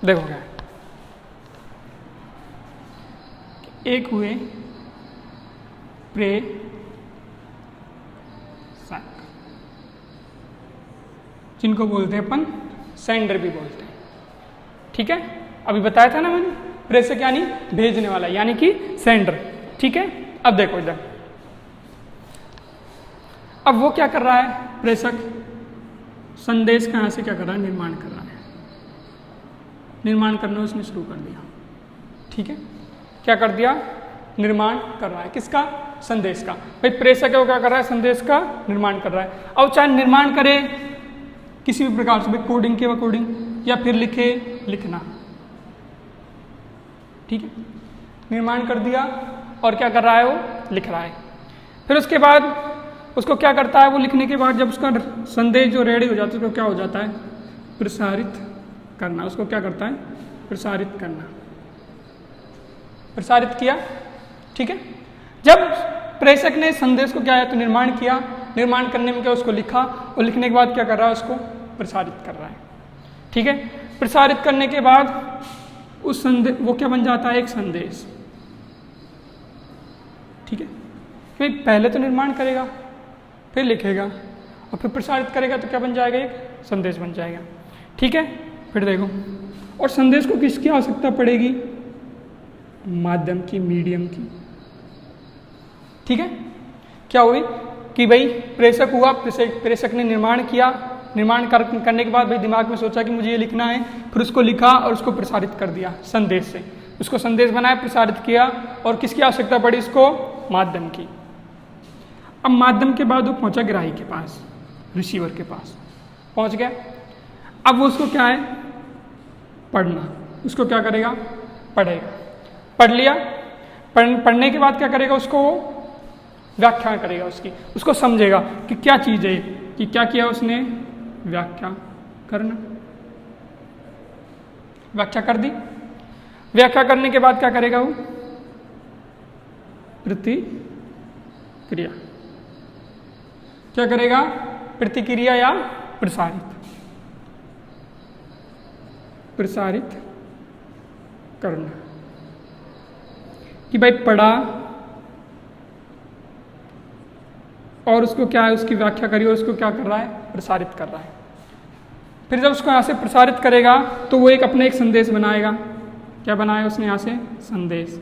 देखो क्या, एक हुए प्रेषक, जिनको बोलते हैं अपन सेंडर भी बोलते हैं। ठीक है, अभी बताया था ना मैंने, प्रेषक यानी भेजने वाला, यानी कि सेंडर। ठीक है, अब देखो इधर, अब वो क्या कर रहा है, प्रेषक संदेश का यहाँ से क्या कर रहा है, निर्माण कर रहा है, निर्माण करना उसने शुरू कर दिया। ठीक है, क्या कर दिया, निर्माण कर रहा है, किसका, संदेश का। भाई प्रेषक है वो क्या कर रहा है, संदेश का निर्माण कर रहा है। अब चाहे निर्माण करे किसी भी प्रकार से, भाई कोडिंग के कोडिंग, या फिर लिखे, लिखना। ठीक है, निर्माण कर दिया, और क्या कर रहा है, वो लिख रहा है। फिर उसके बाद उसको क्या करता है, वो लिखने के बाद जब उसका संदेश जो रेडी हो जाता है उसको क्या हो जाता है, प्रसारित करना। उसको क्या करता है, प्रसारित करना। प्रसारित किया। ठीक है, जब प्रेषक ने संदेश को क्या है तो निर्माण किया, निर्माण करने में क्या उसको लिखा, और लिखने के बाद क्या कर रहा है, उसको प्रसारित कर रहा है। ठीक है, प्रसारित करने के बाद उस संदेश वो क्या बन जाता है, एक संदेश। ठीक है, क्योंकि पहले तो निर्माण करेगा, फिर लिखेगा और फिर प्रसारित करेगा तो क्या बन जाएगा, एक संदेश बन जाएगा। ठीक है, फिर देखो, और संदेश को किसकी आवश्यकता पड़ेगी, माध्यम की, मीडियम की। ठीक है, क्या हुई कि भाई प्रेषक हुआ, प्रेषक ने निर्माण किया, करने के बाद भाई दिमाग में सोचा कि मुझे ये लिखना है, फिर उसको लिखा और उसको प्रसारित कर दिया संदेश से, उसको संदेश बनाया, प्रसारित किया, और किसकी आवश्यकता पड़ी इसको, माध्यम की। अब माध्यम के बाद वो पहुंचा ग्राही के पास, रिसीवर के पास पहुंच गया। अब वो उसको क्या है, पढ़ना, उसको क्या करेगा, पढ़ेगा, पढ़ लिया, पढ़ने के बाद क्या करेगा, उसको व्याख्या करेगा उसको समझेगा कि क्या चीज़ है, कि क्या किया उसने, व्याख्या करना, व्याख्या कर दी। व्याख्या करने के बाद क्या करेगा वो, प्रतिक्रिया, क्या करेगा, प्रतिक्रिया या प्रसारित करना, कि भाई पढ़ा और उसको क्या है, उसकी व्याख्या करी और उसको क्या कर रहा है, प्रसारित कर रहा है। फिर जब उसको यहाँ से प्रसारित करेगा तो वो अपने एक संदेश बनाएगा। क्या बनाया उसने यहाँ से, संदेश।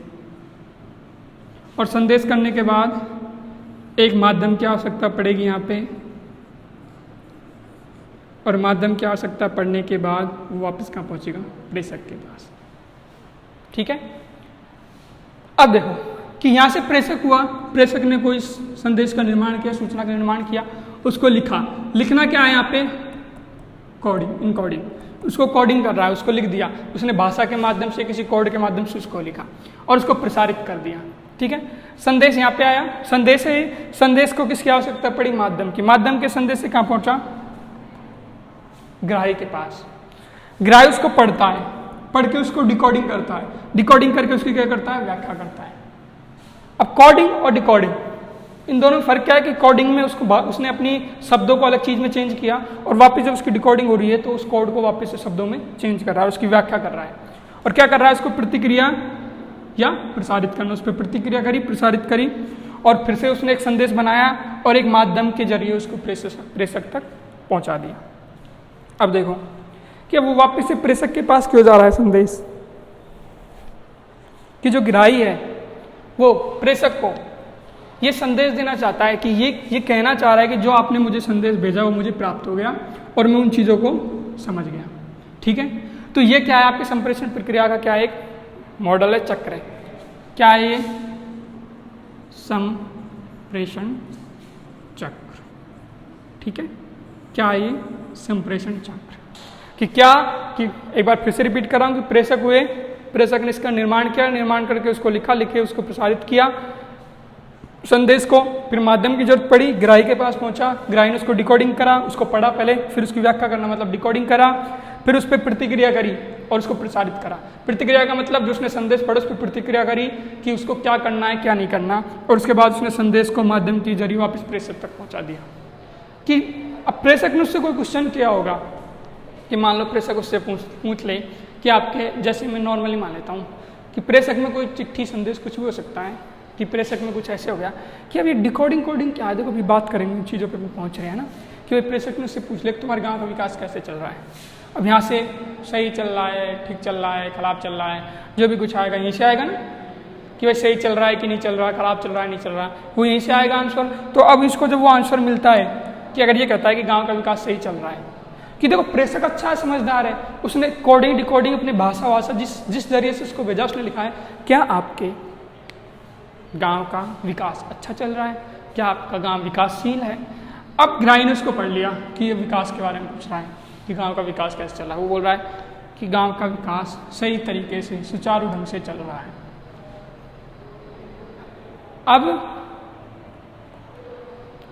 और संदेश करने के बाद एक माध्यम की आवश्यकता पड़ेगी यहाँ पे, और माध्यम की आवश्यकता पड़ने के बाद वो वापस कहाँ पहुँचेगा, प्रेषक के पास। ठीक है, अब देखो कि यहाँ से प्रेषक हुआ, प्रेषक ने कोई संदेश का निर्माण किया, सूचना का निर्माण किया, उसको लिखा। लिखना क्या है यहाँ पे, कोडिंग, इनकोडिंग, उसको कोडिंग कर रहा है, उसको लिख दिया, उसने भाषा के माध्यम से, किसी कोड के माध्यम से उसको लिखा और उसको प्रसारित कर दिया। ठीक है, संदेश यहाँ पे आया, संदेश है, संदेश को किसकी आवश्यकता पड़ी, माध्यम की। माध्यम के संदेश से कहाँ पहुंचा, ग्राही के पास। ग्राही उसको पढ़ता है, पढ़ के उसको डिकोडिंग करता है, डिकोडिंग करके उसकी क्या करता है, व्याख्या करता है। अब कोडिंग और डिकोडिंग, इन दोनों में फर्क क्या है कि कोडिंग में उसने अपनी शब्दों को अलग चीज में चेंज किया, और वापस जब उसकी डिकोडिंग हो रही है तो उस कोड को वापस से शब्दों में चेंज कर रहा है, उसकी व्याख्या कर रहा है। और क्या कर रहा है, उसको प्रतिक्रिया या प्रसारित करना, उस पर प्रतिक्रिया करी, प्रसारित करी, और फिर से उसने एक संदेश बनाया और एक माध्यम के जरिए उसको प्रेषक तक पहुंचा दिया। अब देखो कि वो वापस से प्रेषक के पास क्यों जा रहा है संदेश, कि जो ग्राही है वो प्रेषक को ये संदेश देना चाहता है, कि ये कहना चाह रहा है कि जो आपने मुझे संदेश भेजा वो मुझे प्राप्त हो गया और मैं उन चीज़ों को समझ गया। ठीक है, तो ये क्या है, आपकी संप्रेषण प्रक्रिया का क्या एक मॉडल है, चक्र है। क्या है ये, संप्रेषण चक्र। ठीक है, क्या है ये, संप्रेषण चक्र। कि क्या, कि एक बार फिर से रिपीट कर रहा हूँ कि प्रेषक हुए, प्रेषक ने इसका निर्माण किया, निर्माण करके उसको लिखा, लिखे उसको प्रसारित किया संदेश को, फिर माध्यम की जरूरत पड़ी, ग्राही के पास पहुंचा, ग्राही ने उसको डिकोडिंग करा, उसको पढ़ा पहले, फिर उसकी व्याख्या करना मतलब डिकोडिंग करा, फिर उस पर प्रतिक्रिया करी और उसको प्रसारित करा। प्रतिक्रिया का मतलब जो उसने संदेश पढ़ा उस पर प्रतिक्रिया करी कि उसको क्या करना है, क्या नहीं करना, और उसके बाद उसने संदेश को माध्यम के जरिए वापस प्रेषक तक पहुँचा दिया। कि अब प्रेषक ने उससे कोई क्वेश्चन किया होगा, कि मान लो प्रेषक उससे पूछ ले कि आपके, जैसे मैं नॉर्मली मान लेता हूँ कि प्रेषक में कोई चिट्ठी, संदेश, कुछ भी हो सकता है, कि प्रेषक में कुछ ऐसे हो गया कि अब ये डिकोडिंग कोडिंग क्या है, देखो अभी बात करेंगे इन चीज़ों पे भी पहुँच रहे हैं ना, कि भाई प्रेषक ने उससे पूछ ले तुम्हारे गांव का विकास कैसे चल रहा है। अब यहाँ से सही चल रहा है, ठीक चल रहा है, खराब चल रहा है, जो भी कुछ आएगा यहीं से आएगा ना, कि भाई सही चल रहा है कि नहीं चल रहा, खराब चल रहा है नहीं चल रहा, वो यहीं से आएगा आंसर। तो अब इसको जब वो आंसर मिलता है कि अगर ये कहता है कि गाँव का विकास सही चल रहा है, कि देखो प्रेषक अच्छा है, समझदार है, उसने कोडिंग डिकोडिंग अपनी भाषा जिस जरिए से उसको भेजा उसने लिखा है, क्या आपके गांव का विकास अच्छा चल रहा है, क्या आपका गांव विकासशील है। अब ग्राही ने उसको पढ़ लिया कि ये विकास के बारे में पूछ रहा है कि गांव का विकास कैसे चल रहा है, वो बोल रहा है कि गांव का विकास सही तरीके से सुचारू ढंग से चल रहा है। अब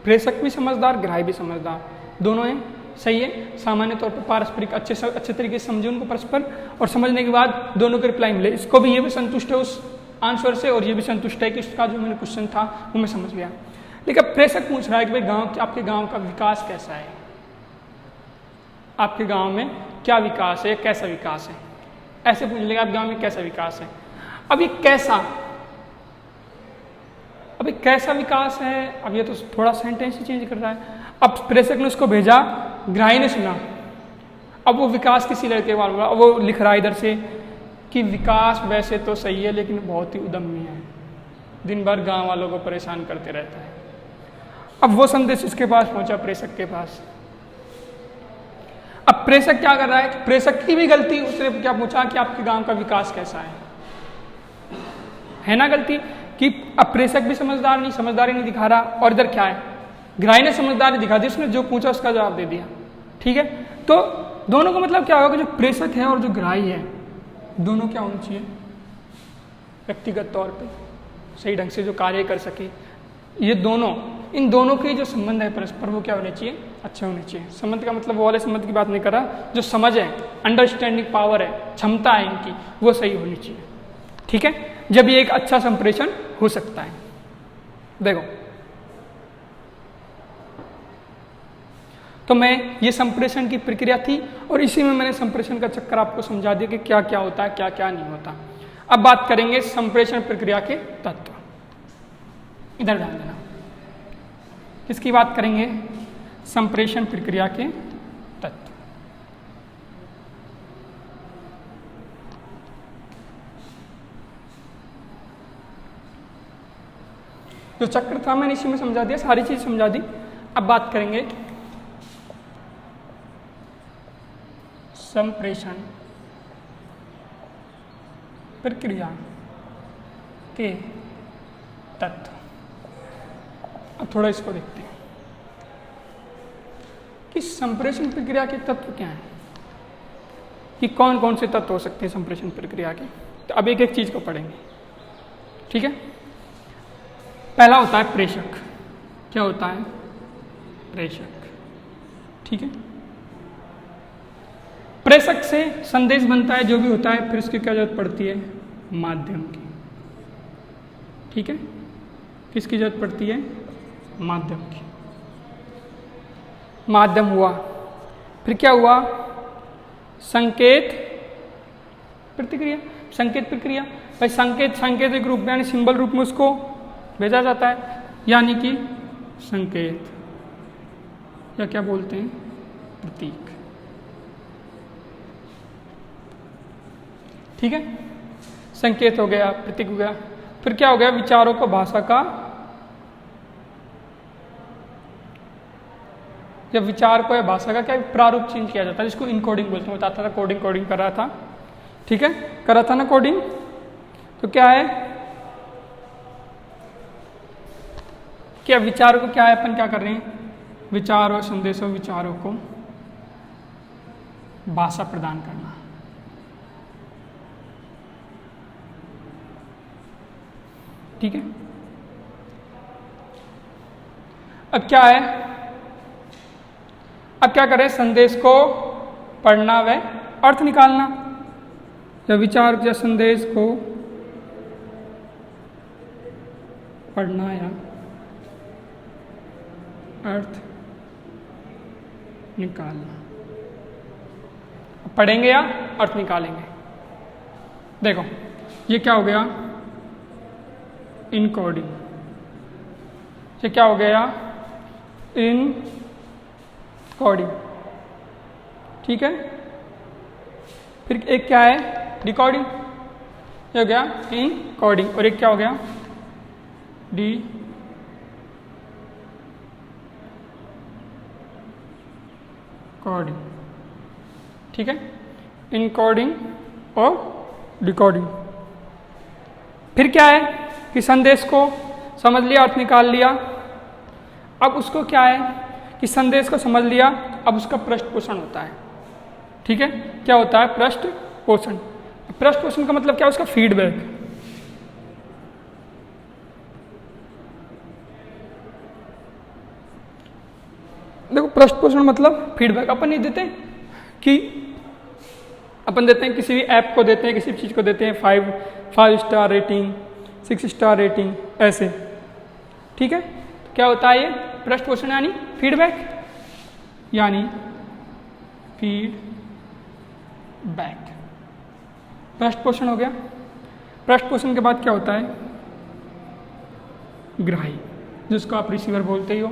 प्रेषक भी समझदार, ग्राही भी समझदार, दोनों हैं, सही है। सामान्य तौर पर पारस्परिक अच्छे तरीके से समझे उनको परस्पर, और समझने के बाद दोनों के रिप्लाई मिले, इसको भी ये भी संतुष्ट है उस आंसर से और ये भी संतुष्ट है कि उसका जो मैंने क्वेश्चन था वो मैं समझ गया। लेकिन प्रेषक पूछ रहा है कि भाई आपके गांव का विकास कैसा है, आपके गांव में क्या विकास है, कैसा विकास है, ऐसे पूछ लेगा आप गांव में कैसा विकास है। अब ये कैसा, अब एक कैसा विकास है, अब ये तो थोड़ा सेंटेंस ही चेंज कर रहा है। अब प्रेषक ने उसको भेजा, ग्राही ने सुना, अब वो विकास किसी लड़के वाला बोला, वो लिख रहा है इधर से कि विकास वैसे तो सही है लेकिन बहुत ही उद्यमी है, दिन भर गांव वालों को परेशान करते रहता है। अब वो संदेश उसके पास पहुंचा, प्रेषक के पास। अब प्रेषक क्या कर रहा है, प्रेषक की भी गलती, उसने क्या पूछा कि आपके गांव का विकास कैसा है ना गलती कि अब प्रेषक भी समझदारी नहीं दिखा रहा, और इधर क्या है, ग्राही ने समझदारी दिखा दी, उसने जो पूछा उसका जवाब दे दिया। ठीक है, तो दोनों का मतलब क्या होगा कि जो प्रेषक है और जो ग्राही है दोनों क्या होना चाहिए, व्यक्तिगत तौर पे सही ढंग से जो कार्य कर सके। ये दोनों, इन दोनों के जो संबंध है परस्पर वो क्या होने चाहिए, अच्छे होने चाहिए। संबंध का मतलब वो वाले संबंध की बात नहीं कर रहा, जो समझ है, अंडरस्टैंडिंग पावर है, क्षमता है इनकी, वो सही होनी चाहिए। ठीक है, जब ये एक अच्छा संप्रेषण हो सकता है। देखो तो मैं ये संप्रेषण की प्रक्रिया थी और इसी में मैंने संप्रेषण का चक्कर आपको समझा दिया कि क्या क्या होता है, क्या क्या नहीं होता। अब बात करेंगे संप्रेषण प्रक्रिया के तत्व। इधर ध्यान देना, किसकी बात करेंगे, संप्रेषण प्रक्रिया के तत्व। जो चक्र था मैंने इसी में समझा दिया, सारी चीज समझा दी। अब बात करेंगे संप्रेषण प्रक्रिया के तत्व। अब थोड़ा इसको देखते हैं कि संप्रेषण प्रक्रिया के तत्व क्या हैं, कि कौन कौन से तत्व हो सकते हैं संप्रेषण प्रक्रिया के। तो अब एक एक चीज को पढ़ेंगे। ठीक है, पहला होता है प्रेषक। क्या होता है, प्रेषक। ठीक है, प्रेषक से संदेश बनता है, जो भी होता है, फिर उसकी क्या जरूरत पड़ती है, माध्यम की। ठीक है, किसकी जरूरत पड़ती है, माध्यम की। माध्यम हुआ, फिर क्या हुआ, संकेत प्रतिक्रिया। संकेत प्रक्रिया, भाई संकेत सांकेतिक रूप में यानी सिंबल रूप में उसको भेजा जाता है, यानी कि संकेत, या क्या बोलते हैं, प्रतीक। ठीक है, संकेत हो गया, प्रतीक हो गया, फिर क्या हो गया, विचारों को भाषा का, जब विचार को या भाषा का क्या प्रारूप चेंज किया जाता है, जिसको इनकोडिंग बोलते हैं। बताता था कोडिंग कर रहा था। ठीक है, कर रहा था ना कोडिंग। तो क्या है, क्या विचारों को क्या है, अपन क्या कर रहे हैं, विचारों, संदेशों, विचारों को भाषा प्रदान करना। ठीक है, अब क्या है, अब क्या करें, संदेश को पढ़ना व अर्थ निकालना, या विचार या संदेश को पढ़ना या अर्थ निकालना। पढ़ेंगे या अर्थ निकालेंगे। देखो ये क्या हो गया, इनकोडिंग। ये क्या हो गया, इनकोडिंग। ठीक है, फिर एक क्या है, डिकोडिंग। ये हो गया इनकोडिंग, और एक क्या हो गया, डिकोडिंग। ठीक है, इनकोडिंग और डिकोडिंग। फिर क्या है कि संदेश को समझ लिया, अर्थ निकाल लिया। अब उसको क्या है कि संदेश को समझ लिया, अब उसका पृष्ठ पोषण होता है। ठीक है, क्या होता है, पृष्ठ पोषण। पृष्ठ पोषण का मतलब क्या है, उसका फीडबैक। देखो पृष्ठ पोषण मतलब फीडबैक। अपन नहीं देते कि अपन देते हैं किसी भी ऐप को देते हैं, किसी भी चीज़ को देते हैं 5 स्टार रेटिंग, 6 स्टार रेटिंग, ऐसे। ठीक है, तो क्या होता है ये पृष्ठ पोषण, यानी फीडबैक, यानी फीडबैक। पृष्ठ पोषण हो गया। पृष्ठ पोषण के बाद क्या होता है, ग्राही, जिसको आप रिसीवर बोलते ही हो।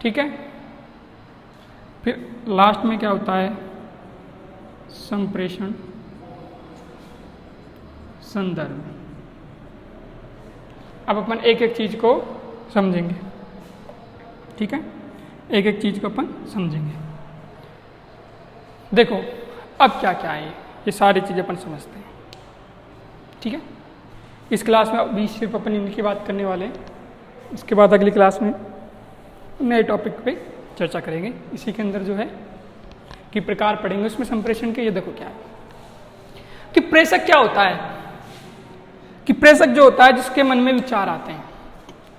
ठीक है, फिर लास्ट में क्या होता है, संप्रेषण संदर्भ। अब अपन एक एक चीज को समझेंगे। ठीक है, एक एक चीज को अपन समझेंगे। देखो अब क्या क्या है, ये सारी चीजें अपन समझते हैं। ठीक है, इस क्लास में अभी सिर्फ अपन इनकी बात करने वाले हैं, उसके बाद अगली क्लास में नए टॉपिक पे चर्चा करेंगे। इसी के अंदर जो है कि प्रकार पढ़ेंगे, उसमें संप्रेषण के। ये देखो क्या है कि प्रेषक क्या होता है, कि प्रेषक जो होता है जिसके मन में विचार आते हैं,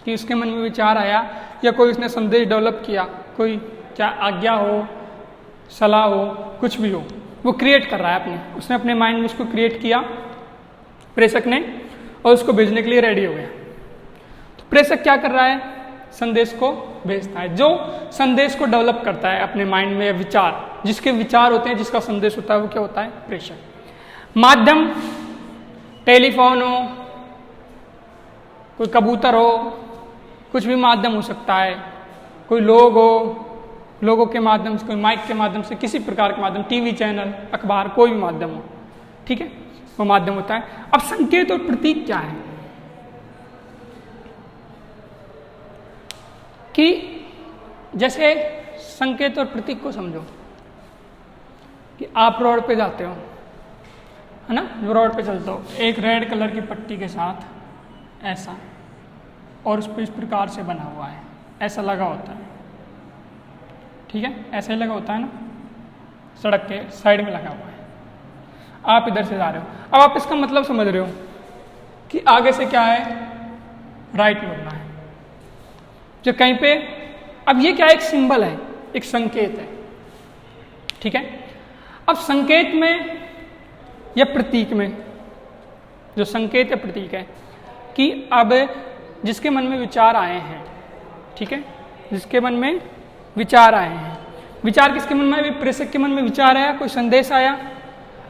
कि उसके मन में विचार आया या कोई उसने संदेश डेवलप किया, कोई क्या आज्ञा हो, सलाह हो, कुछ भी हो, वो क्रिएट कर रहा है अपने, उसने अपने माइंड में उसको क्रिएट किया प्रेषक ने, और उसको भेजने के लिए रेडी हो गया। तो प्रेषक क्या कर रहा है, संदेश को भेजता है। जो संदेश को डेवलप करता है अपने माइंड में, विचार, जिसके विचार होते हैं, जिसका संदेश होता है, वो क्या होता है, प्रेषक। माध्यम टेलीफोन हो, कोई कबूतर हो, कुछ भी माध्यम हो सकता है, कोई लोग हो, लोगों के माध्यम से, कोई माइक के माध्यम से, किसी प्रकार के माध्यम, टीवी चैनल, अखबार, कोई भी माध्यम हो। ठीक है, वो माध्यम होता है। अब संकेत और प्रतीक क्या है, कि जैसे संकेत और प्रतीक को समझो कि आप रोड पे जाते हो, है ना, जो रोड पे चलते हो, एक रेड कलर की पट्टी के साथ ऐसा, और उस पर इस प्रकार से बना हुआ है, ऐसा लगा होता है। ठीक है, ऐसा ही लगा होता है ना, सड़क के साइड में लगा हुआ है। आप इधर से जा रहे हो, अब आप इसका मतलब समझ रहे हो कि आगे से क्या है, राइट मुड़ना है। जो कहीं पे, अब ये क्या है, एक सिंबल है, एक संकेत है। ठीक है, अब संकेत में या प्रतीक में, जो संकेत या प्रतीक है, कि अब जिसके मन में विचार आए हैं, ठीक है, जिसके मन में विचार आए हैं, विचार किसके मन में, प्रेषक के मन में विचार आया, कोई संदेश आया,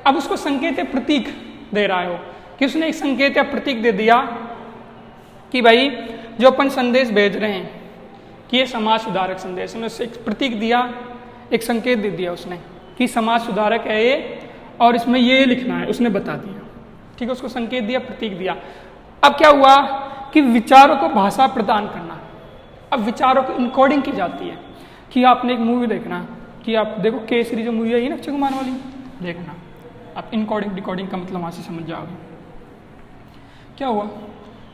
अब उसको संकेत या प्रतीक दे रहा हो, कि उसने एक संकेत या प्रतीक दे दिया कि भाई जो अपन संदेश भेज रहे हैं कि ये समाज सुधारक संदेश, उसने उससे एक प्रतीक दिया, एक संकेत दे दिया उसने कि समाज सुधारक है ये, और इसमें ये लिखना है, उसने बता दिया। ठीक है, उसको संकेत दिया, प्रतीक दिया। अब क्या हुआ कि विचारों को भाषा प्रदान करना। अब विचारों की इनकोडिंग की जाती है, कि आपने एक मूवी देखना, कि आप देखो केसरी जो मूवी आई ना अक्षय कुमार वाली, देखना आप, इनकोडिंग डिकोडिंग का मतलब वहाँ से समझ जाओगे। क्या हुआ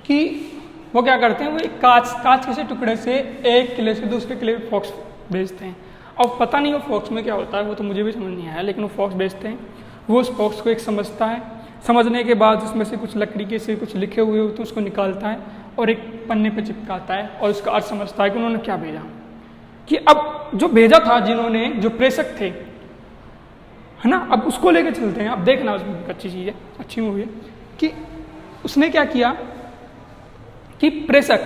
कि वो क्या करते हैं, वो एक कांच के से टुकड़े से एक किले से दूसरे किले पे फॉक्स भेजते हैं। अब पता नहीं वो फॉक्स में क्या होता है, वो तो मुझे भी समझ नहीं आया, लेकिन वो फॉक्स भेजते हैं। वो उस फॉक्स को एक समझता है, समझने के बाद उसमें से कुछ लकड़ी के से कुछ लिखे हुए होते हैं, उसको निकालता है और एक पन्ने पे चिपकाता है, और उसका अर्थ समझता है कि उन्होंने क्या भेजा। कि अब जो भेजा था जिन्होंने, जो प्रेषक थे, है ना, अब उसको लेके चलते हैं। अब देखना, उसमें अच्छी चीज़ है, अच्छी मूवी है, कि उसने क्या किया कि प्रेषक,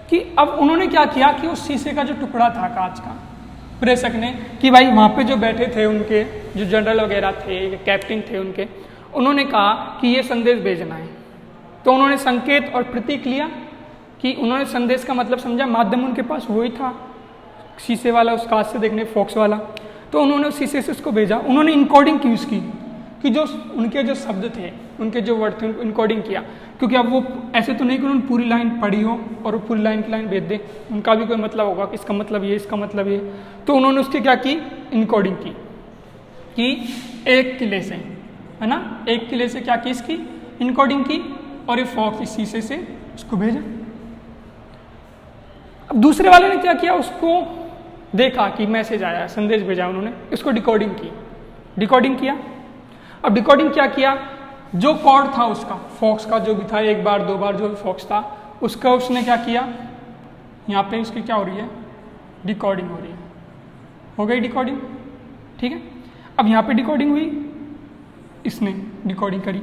कि अब उन्होंने क्या किया कि उस शीशे का जो टुकड़ा था कांच का, प्रेषक ने, कि भाई वहाँ पे जो बैठे थे उनके जो जनरल वगैरह थे, कैप्टन थे उनके, उन्होंने कहा कि ये संदेश भेजना है। तो उन्होंने संकेत और प्रतीक लिया, कि उन्होंने संदेश का मतलब समझा, माध्यम उनके पास वही था, शीशे वाला, उस कांच से देखने फॉक्स वाला। तो उन्होंने उस शीशे से उसको भेजा, उन्होंने इनकोडिंग की उसकी, कि जो उनके जो शब्द थे, उनके जो वर्ड थे, उनको इनकोडिंग किया। क्योंकि अब वो ऐसे तो नहीं कि उन्होंने पूरी लाइन पढ़ी हो और वो पूरी लाइन की लाइन भेज दे, उनका भी कोई मतलब होगा कि इसका मतलब ये, इसका मतलब ये। तो उन्होंने उसकी क्या की, इनकोडिंग की, कि एक किले से, है ना, एक किले से क्या की, इसकी इनकोडिंग की, और ये फॉक्स इस शीशे से उसको भेजा। अब दूसरे वाले ने क्या किया, उसको देखा कि मैसेज आया, संदेश भेजा, उन्होंने इसको डिकोडिंग की, डिकोडिंग किया। अब डिकोडिंग क्या किया, जो कोड था उसका, फॉक्स का जो भी था, एक बार दो बार जो भी फॉक्स था उसका उसने क्या किया, यहाँ पे उसकी क्या हो रही है, डिकोडिंग हो रही है, हो गई डिकोडिंग। ठीक है, अब यहाँ पे डिकोडिंग हुई, इसने डिकोडिंग करी,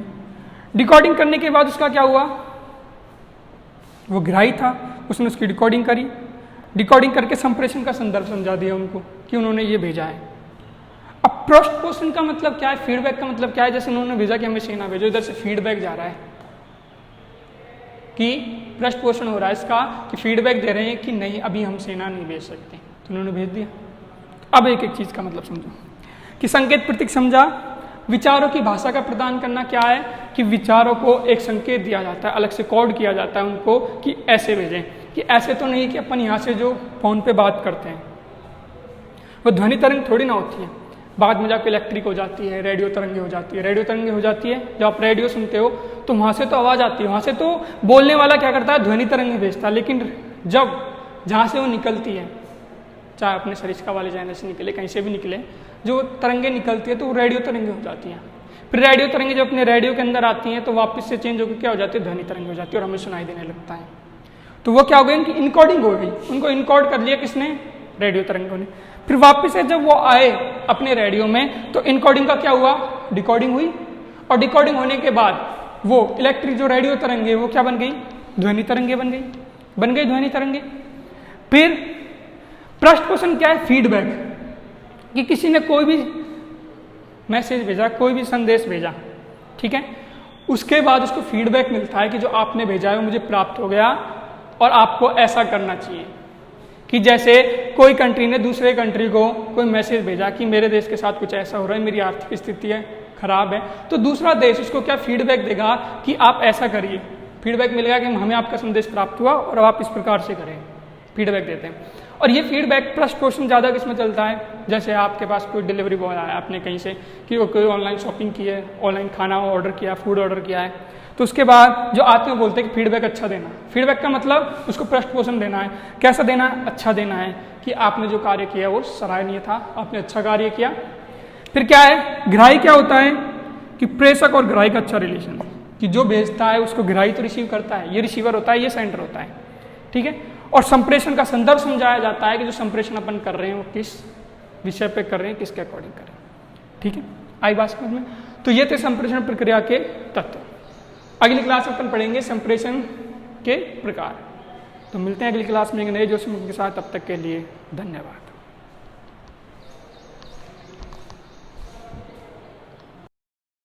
डिकोडिंग करने के बाद उसका क्या हुआ, वो ग्राही था, उसने उसकी डिकोडिंग करी, डिकोडिंग करके संप्रेषण का संदर्भ समझा दिया उनको कि उन्होंने ये भेजा है। अब पृष्ठपोषण का मतलब क्या है, फीडबैक का मतलब क्या है, जैसे उन्होंने भेजा कि हमें सेना भेजो, इधर से फीडबैक जा रहा है, कि पृष्ठ पोषण हो रहा है इसका, कि फीडबैक दे रहे हैं कि नहीं अभी हम सेना नहीं भेज सकते, तो उन्होंने भेज दिया। अब एक एक चीज़ का मतलब समझो कि संकेत प्रतीक समझा। विचारों की भाषा का प्रदान करना क्या है कि विचारों को एक संकेत दिया जाता है, अलग से कोड किया जाता है उनको कि ऐसे भेजें, कि ऐसे तो नहीं कि अपन यहाँ से जो फ़ोन पे बात करते हैं वो ध्वनि तरंग थोड़ी ना होती है, बाद में जाकर इलेक्ट्रिक हो जाती है, रेडियो तरंगे हो जाती है। रेडियो तरंगे हो जाती है जब आप रेडियो सुनते हो तो वहाँ से तो आवाज़ आती है, वहाँ से तो बोलने वाला क्या करता है ध्वनि तरंगे भेजता है, लेकिन जब जहाँ से वो निकलती है, चाहे अपने सरिस्का वाले चैनल से निकले कहीं से भी निकले, जो तरंगे निकलती है तो वो रेडियो तरंगे हो जाती हैं। फिर रेडियो तरंगे जब अपने रेडियो के अंदर आती हैं तो वापस से चेंज होकर क्या हो जाती है, ध्वनि तरंगे हो जाती है और हमें सुनाई देने लगता है। तो वो क्या हो गई, उनकी इनकोडिंग हो गई, उनको इनकोड कर लिया किसने, रेडियो तरंगों ने। फिर वापस से जब वो आए अपने रेडियो में तो इनकोडिंग का क्या हुआ, डिकोडिंग हुई, और डिकोडिंग होने के बाद वो इलेक्ट्रिक जो रेडियो तरंगे वो क्या बन गई, ध्वनि तरंगे बन गई ध्वनि तरंगे। फिर पृष्ठ पोषण क्या है, फीडबैक, कि किसी ने कोई भी मैसेज भेजा, कोई भी संदेश भेजा, ठीक है, उसके बाद उसको फीडबैक मिलता है कि जो आपने भेजा है वो मुझे प्राप्त हो गया और आपको ऐसा करना चाहिए। कि जैसे कोई कंट्री ने दूसरे कंट्री को कोई मैसेज भेजा कि मेरे देश के साथ कुछ ऐसा हो रहा है, मेरी आर्थिक स्थिति है खराब है, तो दूसरा देश उसको क्या फीडबैक देगा कि आप ऐसा करिए। फीडबैक मिलेगा कि हमें आपका संदेश प्राप्त हुआ और आप इस प्रकार से करें, फीडबैक देते हैं। और ये फीडबैक पृष्ठ पोषण ज़्यादा किस में चलता है, जैसे आपके पास कोई डिलीवरी बॉय आया आपने कहीं से कि वो कोई ऑनलाइन शॉपिंग की है, ऑनलाइन खाना ऑर्डर किया, फूड ऑर्डर किया है, तो उसके बाद जो आते हैं बोलते हैं कि फीडबैक अच्छा देना। फीडबैक का मतलब उसको पृष्ठ पोषण देना है, कैसा देना है, अच्छा देना है कि आपने जो कार्य किया वो सराहनीय था, आपने अच्छा कार्य किया। फिर क्या है, ग्राही क्या होता है कि प्रेषक और ग्राही का अच्छा रिलेशन, कि जो भेजता है उसको ग्राही तो रिसीव करता है, ये रिसीवर होता है, ये सेंडर होता है, ठीक है। और संप्रेषण का संदर्भ समझाया जाता है कि जो संप्रेषण अपन कर रहे हैं वो किस विषय पे कर रहे हैं, किसके अकॉर्डिंग कर रहे हैं, ठीक है। आई बात समझ में। तो ये थे संप्रेषण प्रक्रिया के तत्व। अगली क्लास में अपन पढ़ेंगे संप्रेषण के प्रकार। तो मिलते हैं अगली क्लास में एक नए जोश के साथ, तब तक के लिए धन्यवाद।